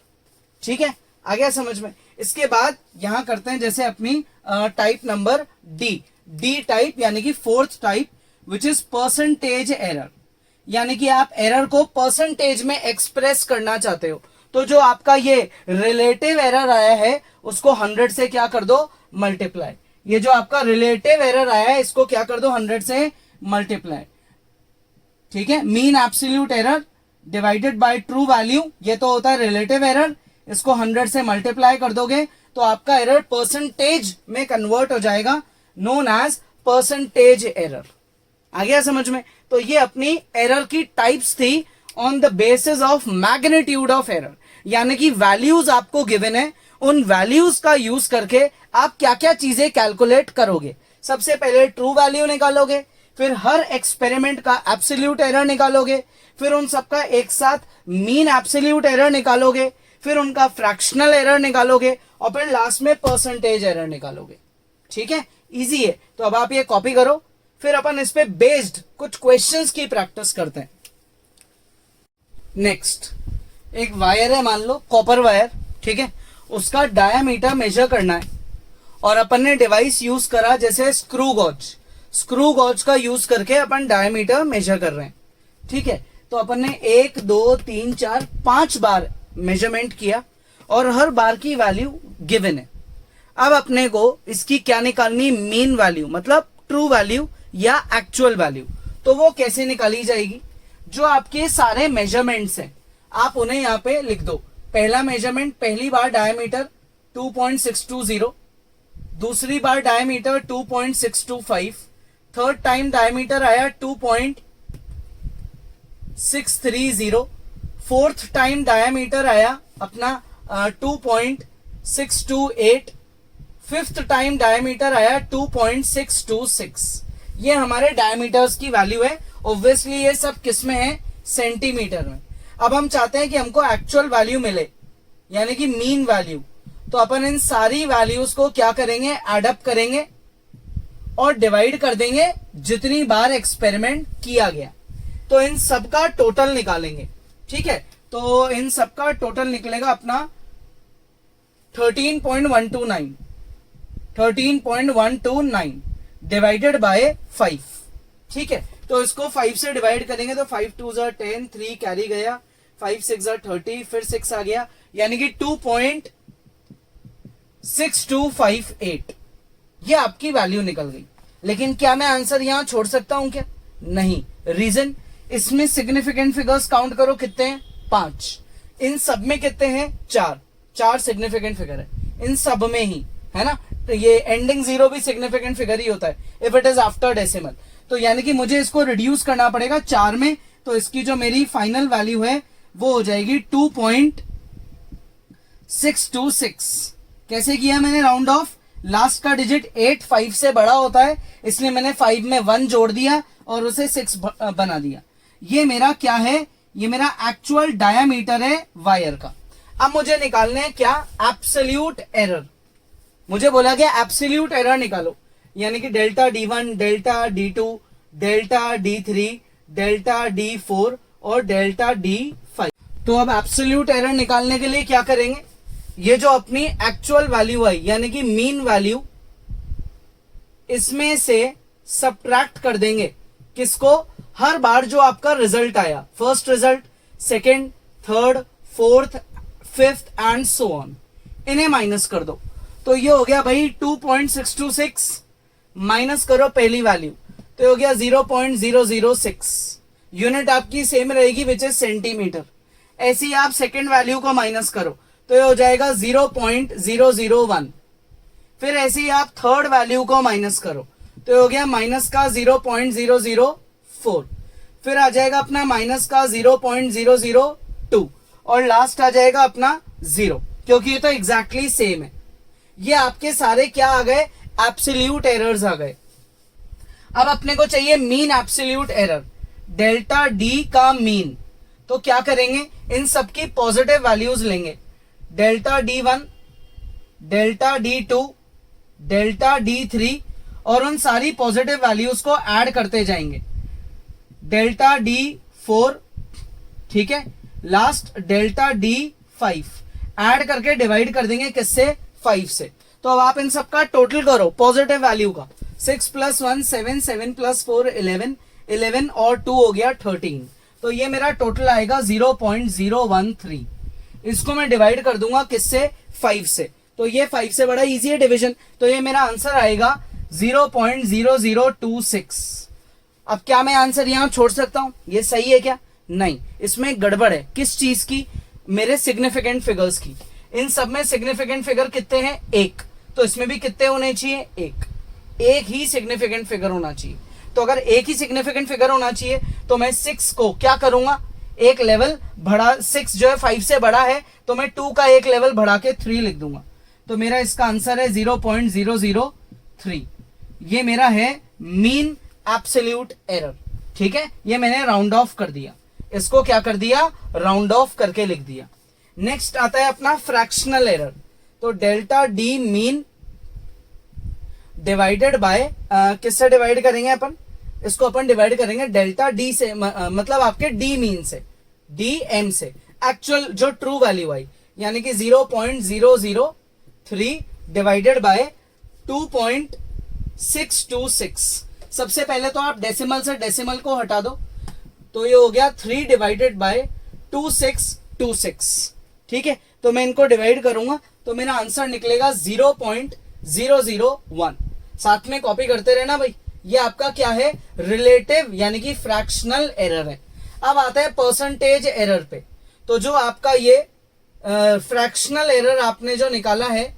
ठीक है, आ गया समझ में? इसके बाद यहां करते हैं जैसे अपनी टाइप नंबर डी टाइप, यानी कि fourth type, which is percentage error. यानी कि आप एरर को परसेंटेज में एक्सप्रेस करना चाहते हो, तो जो आपका ये रिलेटिव एरर आया है उसको 100 से क्या कर दो? मल्टीप्लाई। ये जो आपका रिलेटिव एरर आया है इसको क्या कर दो? 100 से मल्टीप्लाई। ठीक है, mean absolute error divided by true value, ये तो होता है रिलेटिव एरर। इसको 100 से मल्टीप्लाई कर दोगे तो आपका एरर परसेंटेज में कन्वर्ट हो जाएगा, नोन एज परसेंटेज एरर। आ गया समझ में? तो ये अपनी एरर की टाइप्स थी on the basis of magnitude of error, यानी कि वैल्यूज आपको गिवन है, उन वैल्यूज का यूज करके आप क्या क्या चीजें कैलकुलेट करोगे। सबसे पहले ट्रू वैल्यू निकालोगे, फिर हर एक्सपेरिमेंट का एब्सोल्यूट एरर निकालोगे, फिर उन सबका एक साथ मीन एब्सोल्यूट एरर निकालोगे, फिर उनका फ्रैक्शनल एरर निकालोगे और फिर लास्ट में परसेंटेज एरर निकालोगे। ठीक है, इजी है। तो अब आप ये कॉपी करो, फिर अपन इस पे बेस्ड कुछ क्वेश्चंस की प्रैक्टिस करते हैं। नेक्स्ट, एक वायर है, मान लो कॉपर वायर, ठीक है, उसका डायामीटर मेजर करना है और अपन ने डिवाइस यूज करा जैसे स्क्रू गॉज। स्क्रू गॉज का यूज करके अपन डायामीटर मेजर कर रहे हैं। ठीक है, तो अपन ने 1 2 3 4 5 बार मेजरमेंट किया और हर बार की वैल्यू गिवन है। अब अपने को इसकी क्या निकालनी? मीन वैल्यू, मतलब ट्रू वैल्यू या एक्चुअल वैल्यू। तो वो कैसे निकाली जाएगी? जो आपके सारे मेजरमेंट्स हैं आप उन्हें यहां पे लिख दो। पहला मेजरमेंट, पहली बार डायमीटर 2.620, दूसरी बार डायमीटर 2.625, थर्ड टाइम डायमीटर आया 2.630, फोर्थ टाइम डायमीटर आया अपना 2.628, फिफ्थ टाइम डायमीटर आया 2.626। ये हमारे डायमीटर्स की वैल्यू है। ऑब्वियसली ये सब किस में है, सेंटीमीटर में। अब हम चाहते हैं कि हमको एक्चुअल वैल्यू मिले, यानी कि मीन वैल्यू। तो अपन इन सारी वैल्यूज को क्या करेंगे, एडअप करेंगे और डिवाइड कर देंगे जितनी बार एक्सपेरिमेंट किया गया। तो इन सब का टोटल निकालेंगे, ठीक है। तो इन सब का टोटल निकलेगा अपना 13.129 डिवाइडेड बाय 5, ठीक है। तो इसको 5 से डिवाइड करेंगे तो 5 2 ज़ा 10, 3 कैरी गया, 5 6 ज़ा 30, फिर 6 आ गया, यानी कि 2.6258 ये आपकी वैल्यू निकल गई। लेकिन क्या मैं आंसर यहां छोड़ सकता हूं क्या? नहीं। रीजन, इसमें सिग्निफिकेंट फिगर्स काउंट करो कितने हैं, 5। इन सब में कितने हैं, 4 सिग्निफिकेंट फिगर है इन सब में ही, है ना। तो ये एंडिंग 0 भी सिग्निफिकेंट फिगर ही होता है if it is after decimal. तो यानी कि मुझे इसको रिड्यूस करना पड़ेगा 4 में। तो इसकी जो मेरी फाइनल वैल्यू है वो हो जाएगी 2.626। कैसे किया मैंने राउंड ऑफ, लास्ट का डिजिट 8 5 से बड़ा होता है, इसलिए मैंने 5 में 1 जोड़ दिया और उसे 6 बना दिया। ये मेरा क्या है, ये मेरा एक्चुअल डायामीटर है वायर का। अब मुझे निकालने हैं क्या, एब्सोल्यूट एरर। मुझे बोला गया एब्सोल्यूट एरर निकालो, यानी कि delta D1, delta D2, delta D3, delta D4 और डेल्टा D5। तो अब एब्सोल्यूट एरर निकालने के लिए क्या करेंगे, ये जो अपनी एक्चुअल वैल्यू आई यानी कि मीन वैल्यू, इसमें से सबट्रैक्ट कर देंगे किसको, हर बार जो आपका रिजल्ट आया, first result, second, third, fourth, fifth and so on, इन्हें माइनस कर दो। तो ये हो गया भाई 2.626 माइनस करो पहली वैल्यू, तो ये हो गया 0.006। यूनिट आपकी सेम रहेगी विच इज सेंटीमीटर। ऐसे ही आप सेकेंड वैल्यू को माइनस करो तो ये हो जाएगा 0.001। फिर ऐसे ही आप थर्ड वैल्यू को माइनस करो तो ये हो गया माइनस का 0.004। फिर आ जाएगा अपना माइनस का 0.002 और लास्ट आ जाएगा अपना 0, क्योंकि ये तो एग्जैक्टली सेम है। ये आपके सारे क्या आ गए, एब्सोल्यूट एरर्स आ गए। अब अपने को चाहिए mean absolute error, delta D का मीन। तो क्या करेंगे, इन सब की पॉजिटिव वैल्यूज लेंगे, delta D1, delta D2, delta D3 और उन सारी पॉजिटिव वैल्यूज को ऐड करते जाएंगे, डेल्टा D4, ठीक है, लास्ट डेल्टा D5 ऐड करके डिवाइड कर देंगे किससे, 5 से। तो अब आप इन सब का टोटल करो पॉजिटिव वैल्यू का, 6 + 1 7, 7 + 4 11, 11 और 2 हो गया 13। तो ये मेरा टोटल आएगा 0.013। इसको मैं डिवाइड कर दूंगा किससे, 5 से। तो ये 5 से बड़ा इजी है डिवीजन, तो ये मेरा आंसर आएगा 0.0026। अब क्या मैं आंसर यहां छोड़ सकता हूं, ये सही है क्या, नहीं, इसमें गड़बड़ है। किस चीज की, मेरे सिग्निफिकेंट फिगर्स की। इन सब में सिग्निफिकेंट फिगर कितने हैं, 1। तो इसमें भी कितने होने चाहिए, 1 ही सिग्निफिकेंट फिगर होना चाहिए। तो अगर एक ही सिग्निफिकेंट फिगर होना चाहिए तो मैं 6 को क्या करूंगा, एक लेवल बढ़ा, 6 जो है 5 से बड़ा है तो मैं 2 का एक लेवल बढ़ा के 3 लिख दूंगा। तो मेरा इसका आंसर है 0.003। ये मेरा है मीन एब्सोल्यूट एरर, ठीक है। ये मैंने राउंड ऑफ कर दिया, इसको क्या कर दिया, राउंड ऑफ करके लिख दिया। नेक्स्ट आता है अपना फ्रैक्शनल एरर। तो delta D mean divided by, किससे डिवाइड करेंगे अपन, इसको अपन डिवाइड करेंगे डेल्टा डी से, मतलब आपके डी मीन से, डी एम से, एक्चुअल जो ट्रू वैल्यू आई, यानी कि 0.003 डिवाइडेड बाय 2.626। सबसे पहले तो आप डेसिमल से डेसिमल को हटा दो, तो ये हो गया 3 डिवाइडेड बाय 2626, ठीक है। तो मैं इनको डिवाइड करूंगा तो मेरा आंसर निकलेगा 0.001। साथ में कॉपी करते रहना भाई। ये आपका क्या है, रिलेटिव यानी कि फ्रैक्शनल एरर है। अब आता है परसेंटेज एरर पे। तो जो आपका ये फ्रैक्शनल एरर आपने जो निकाला है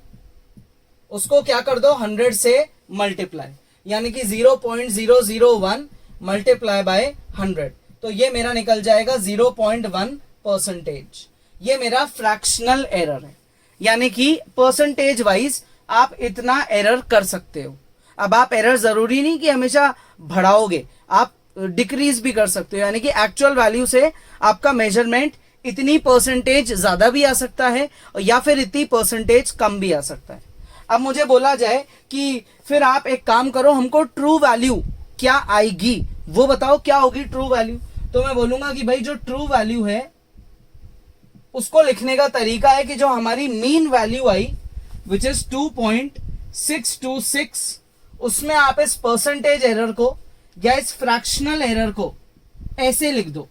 उसको क्या कर दो, 100 से मल्टीप्लाई, यानी कि 0.001 मल्टीप्लाई बाय 100। तो ये मेरा निकल जाएगा 0.1 परसेंटेज। ये मेरा फ्रैक्शनल एरर है, यानी कि परसेंटेज वाइज आप इतना एरर कर सकते हो। अब आप एरर जरूरी नहीं कि हमेशा बढ़ाओगे, आप डिक्रीज भी कर सकते हो, यानी कि एक्चुअल वैल्यू से आपका मेजरमेंट इतनी परसेंटेज ज्यादा भी आ सकता है या फिर इतनी परसेंटेज कम भी आ सकता है। अब मुझे बोला जाए कि फिर आप एक काम करो, हमको ट्रू वैल्यू क्या आएगी वो बताओ, क्या होगी ट्रू वैल्यू। तो मैं बोलूंगा कि भाई जो ट्रू वैल्यू है उसको लिखने का तरीका है कि जो हमारी mean value I which is 2.626, उसमें आप इस परसेंटेज एरर को या इस फ्रैक्शनल एरर को ऐसे लिख दो,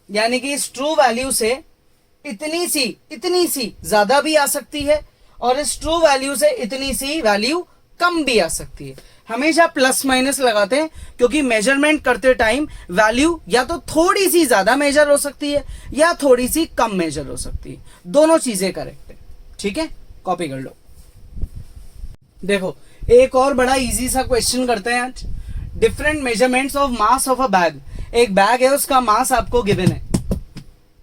यानी कि इस ट्रू वैल्यू से इतनी सी ज्यादा भी आ सकती है और इस ट्रू वैल्यू से इतनी सी वैल्यू कम भी आ सकती है। हमेशा प्लस माइनस लगाते हैं क्योंकि मेजरमेंट करते टाइम वैल्यू या तो थोड़ी सी ज्यादा मेजर हो सकती है या थोड़ी सी कम मेजर हो सकती है, दोनों चीजें करेक्ट है। ठीक है, कॉपी कर लो। देखो एक और बड़ा इजी सा क्वेश्चन करते हैं आज। Different measurements of mass of a bag. एक बैग है, उसका मास आपको गिवन है।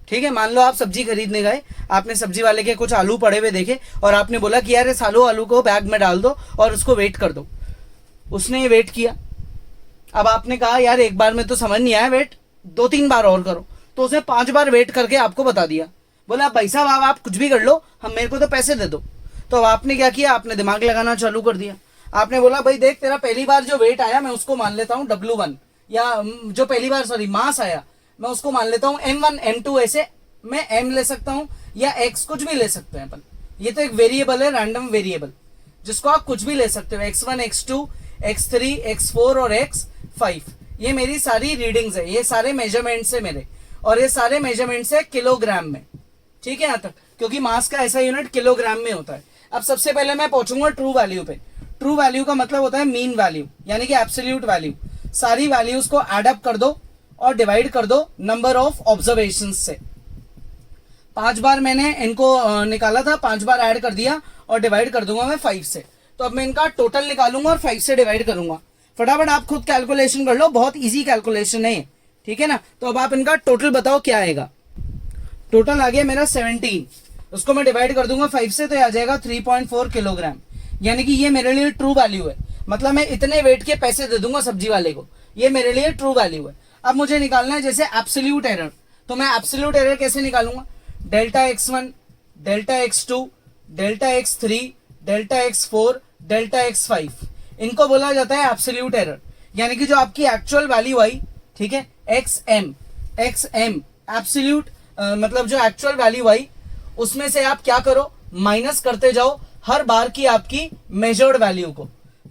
ठीक है, मान लो आप सब्जी खरीदने गए, आपने सब्जी वाले के कुछ आलू पड़े हुए देखे और आपने बोला कि यार इस आलू को बैग में डाल दो और उसको वेट कर दो। उसने ये वेट किया। अब आपने कहा यार एक बार में तो समझ नहीं आया, वेट 2-3 बार और करो। तो उसने 5 बार वेट करके आपको बता दिया, बोला भाई साहब आप कुछ भी कर लो, हम मेरे को तो पैसे दे दो। तो अब आपने क्या किया, आपने दिमाग लगाना चालू कर दिया। आपने बोला भाई देख तेरा पहली बार जो वेट आया मैं उसको मान लेता हूँ W1, या जो पहली बार मास आया मैं उसको मान लेता हूँ M1 M2, ऐसे मैं M ले सकता हूँ या X, कुछ भी ले सकते हैं अपन। ये तो एक वेरिएबल है, रैंडम वेरिएबल, जिसको आप कुछ भी ले सकते हो, X1 X2 X3 X4 और X5। ये मेरी सारी रीडिंग्स है, ये सारे मेजरमेंट्स है मेरे, और ये सारे मेजरमेंट्स है किलोग्राम में। ठीक है यहाँ तक, क्योंकि मास का ऐसा यूनिट किलोग्राम में होता है। अब सबसे पहले मैं पहुंचूंगा ट्रू वैल्यू पे। ट्रू वैल्यू का मतलब होता है मीन वैल्यू, यानी कि एब्सोल्यूट वैल्यू। सारी वैल्यूज को एड अप कर दो और डिवाइड कर दो नंबर ऑफ ऑब्जर्वेशंस से। 5 बार मैंने इनको निकाला था, 5 बार ऐड कर दिया और डिवाइड कर दूंगा मैं 5 से। तो अब मैं इनका टोटल निकालूंगा और 5 से डिवाइड करूंगा। फटाफट आप खुद कैलकुलेशन कर लो, बहुत इजी कैलकुलेशन है। ठीक है ना, तो अब आप इनका टोटल बताओ क्या आएगा। टोटल आ गया मेरा 17, उसको मैं डिवाइड कर दूंगा 5 से तो आ जाएगा 3.4 किलोग्राम, यानी कि ये मेरे लिए ट्रू वैल्यू है। मतलब मैं इतने वेट के पैसे दे दूंगा सब्जी वाले को, ये मेरे लिए ट्रू वैल्यू है। अब मुझे निकालना है जैसे एब्सोल्यूट एरर, तो मैं एब्सोल्यूट एरर कैसे निकालूंगा, delta X1 delta X2 delta X3 delta X4 delta X5, इनको बोला जाता है एब्सोल्यूट एरर। यानी कि जो आपकी एक्चुअल वैल्यू आई, ठीक है, XM एब्सोल्यूट मतलब जो एक्चुअल वैल्यू आई उसमें से आप क्या करो, माइनस करते जाओ हर बार की आपकी मेजर्ड वैल्यू को।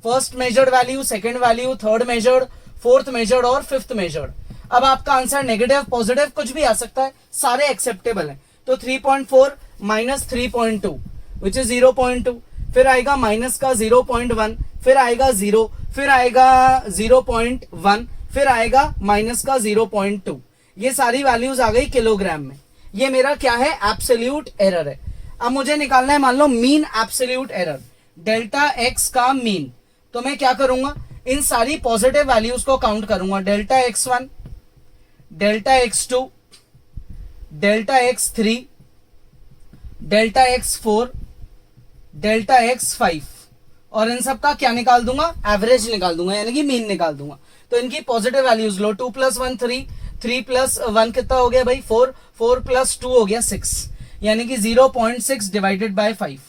First measured value, second value, third measured, fourth measured और फिफ्थ मेजर्ड। अब आपका आंसर नेगेटिव पॉजिटिव कुछ भी आ सकता है, सारे एक्सेप्टेबल हैं। तो 3.4 माइनस 3.2 विच इज 0.2, फिर आएगा माइनस का 0.1, फिर आएगा 0, फिर आएगा 0.1, फिर आएगा माइनस का 0.2। ये सारी वैल्यूज आ गई किलोग्राम में। ये मेरा क्या है, एब्सोल्यूट एरर है। अब मुझे निकालना है मान लो mean absolute error, delta X का मीन। तो मैं क्या करूंगा, इन सारी पॉजिटिव वैल्यूज को काउंट करूंगा, delta X1 delta X2 delta X3 delta X4 delta X5, और इन सब का क्या निकाल दूंगा, एवरेज निकाल दूंगा, यानी कि मीन निकाल दूंगा। तो इनकी पॉजिटिव वैल्यूज लो, 2 + 1 3, 3 + 1 कितना हो गया भाई 4, 4 + 2 हो गया 6, यानी कि 0.6 डिवाइडेड बाय 5।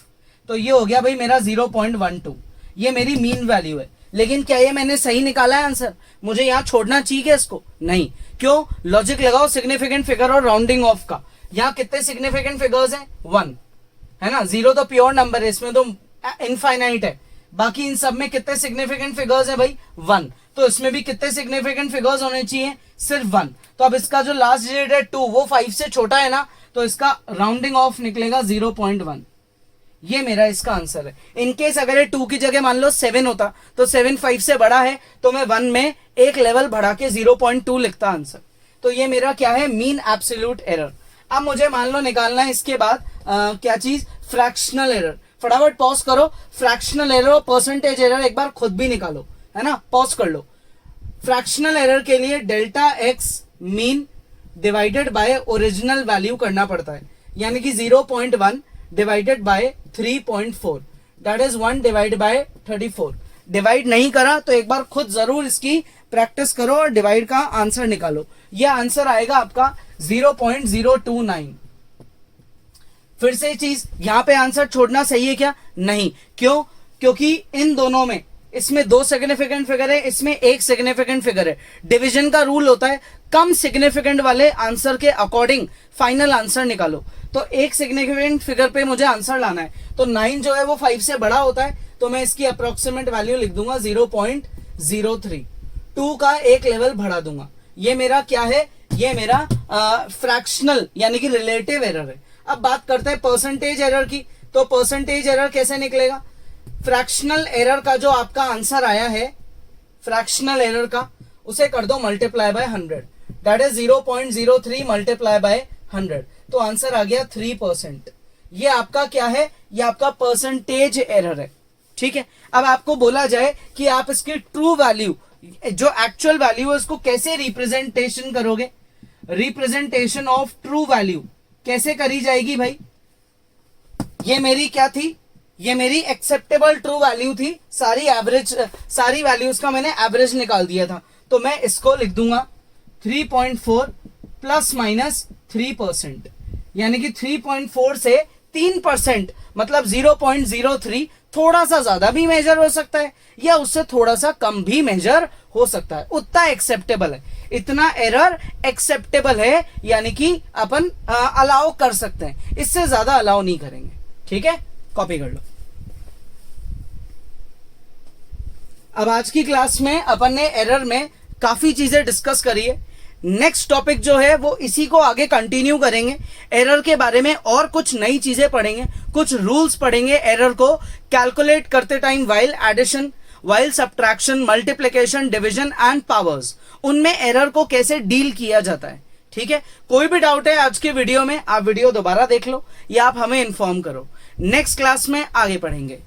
तो ये हो गया भाई मेरा 0.12। ये मेरी मीन वैल्यू है। लेकिन क्या ये मैंने सही निकाला है आंसर, मुझे यहाँ छोड़ना चाहिए इसको, नहीं। क्यों, लॉजिक लगाओ सिग्निफिकेंट फिगर और राउंडिंग ऑफ का। यहाँ कितने सिग्निफिकेंट फिगर्स हैं, 1 है ना, 0 तो प्योर नंबर है, इसमें तो इनफाइनाइट है। बाकी इन सब में कितने सिग्निफिकेंट फिगर्स हैं भाई, 1। तो इसमें भी कितने सिग्निफिकेंट फिगर्स होने चाहिए, सिर्फ 1। तो अब इसका जो लास्ट डिजिट है 2, वो 5 से छोटा है ना, तो इसका राउंडिंग ऑफ निकलेगा 0.1। ये मेरा इसका आंसर है। इनकेस अगर ये 2 की जगह मान लो 7 होता, तो 7 5 से बड़ा है, तो मैं 1 में एक लेवल बढ़ा के 0.2 लिखता आंसर। तो ये मेरा क्या है, मीन एब्सोल्यूट एरर। अब मुझे मान लो निकालना है इसके बाद क्या चीज, फ्रैक्शनल एरर। फटाफट पॉज करो, फ्रैक्शनल एरर और परसेंटेज एरर एक बार खुद भी निकालो, है ना, पॉज कर लो। फ्रैक्शनल एरर के लिए delta X mean divided by original value करना पड़ता है, यानी कि 0.1 divided by 3.4 that is 1 divide by 34। Divide नहीं करा तो एक बार खुद जरूर इसकी प्रैक्टिस करो और डिवाइड का आंसर निकालो। यह आंसर आएगा आपका 0.029। फिर से चीज, यहां पे आंसर छोड़ना सही है क्या? नहीं। क्यों? क्योंकि इन दोनों में, इसमें 2 सिग्निफिकेंट फिगर है, इसमें 1 सिग्निफिकेंट फिगर है। डिवीजन का रूल होता है कम सिग्निफिकेंट वाले आंसर के अकॉर्डिंग फाइनल आंसर निकालो। तो 1 सिग्निफिकेंट फिगर पे मुझे आंसर लाना है, तो 9 जो है वो 5 से बड़ा होता है, तो मैं इसकी अप्रोक्सीमेट वैल्यू लिख दूंगा 0.03। 2 का एक लेवल बढ़ा दूंगा। ये मेरा क्या है? ये मेरा फ्रैक्शनल यानी कि रिलेटिव एरर है। अब बात करते हैं परसेंटेज एरर की। तो परसेंटेज एरर कैसे निकलेगा? फ्रैक्शनल एरर का जो आपका आंसर आया है, फ्रैक्शनल एरर का, उसे कर दो multiply by 100, that is 0.03 multiply by 100, तो आंसर आ गया 3%। ये आपका क्या है? ये आपका परसेंटेज एरर है। ठीक है। अब आपको बोला जाए कि आप इसकी ट्रू वैल्यू, जो एक्चुअल वैल्यू है, उसको कैसे रिप्रेजेंटेशन करोगे? रिप्रेजेंटेशन ऑफ ट्रू वैल्यू कैसे करी जाएगी भाई? ये मेरी क्या थी? ये मेरी एक्सेप्टेबल ट्रू वैल्यू थी। सारी वैल्यूज का मैंने एवरेज निकाल दिया था, तो मैं इसको लिख दूंगा 3.4 प्लस माइनस 3%, यानी कि 3.4 से 3%, मतलब 0.03 थोड़ा सा ज्यादा भी मेजर हो सकता है या उससे थोड़ा सा कम भी मेजर हो सकता है, उतना एक्सेप्टेबल है। इतना एरर एक्सेप्टेबल है, यानी कि अपन अलाउ कर सकते हैं, इससे ज्यादा अलाउ नहीं करेंगे। ठीक है, कॉपी कर लो। अब आज की क्लास में अपन ने एरर में काफी चीजें डिस्कस करी है। नेक्स्ट टॉपिक जो है वो इसी को आगे कंटिन्यू करेंगे। एरर के बारे में और कुछ नई चीजें पढ़ेंगे, कुछ रूल्स पढ़ेंगे एरर को कैलकुलेट करते time, while addition, while subtraction, multiplication, division and powers, उनमें एरर को कैसे डील किया जाता है। ठीक है। कोई भी डाउट है आज के वीडियो में, आप वीडियो दोबारा देख लो या आप हमें इन्फॉर्म करो। नेक्स्ट क्लास में आगे पढ़ेंगे।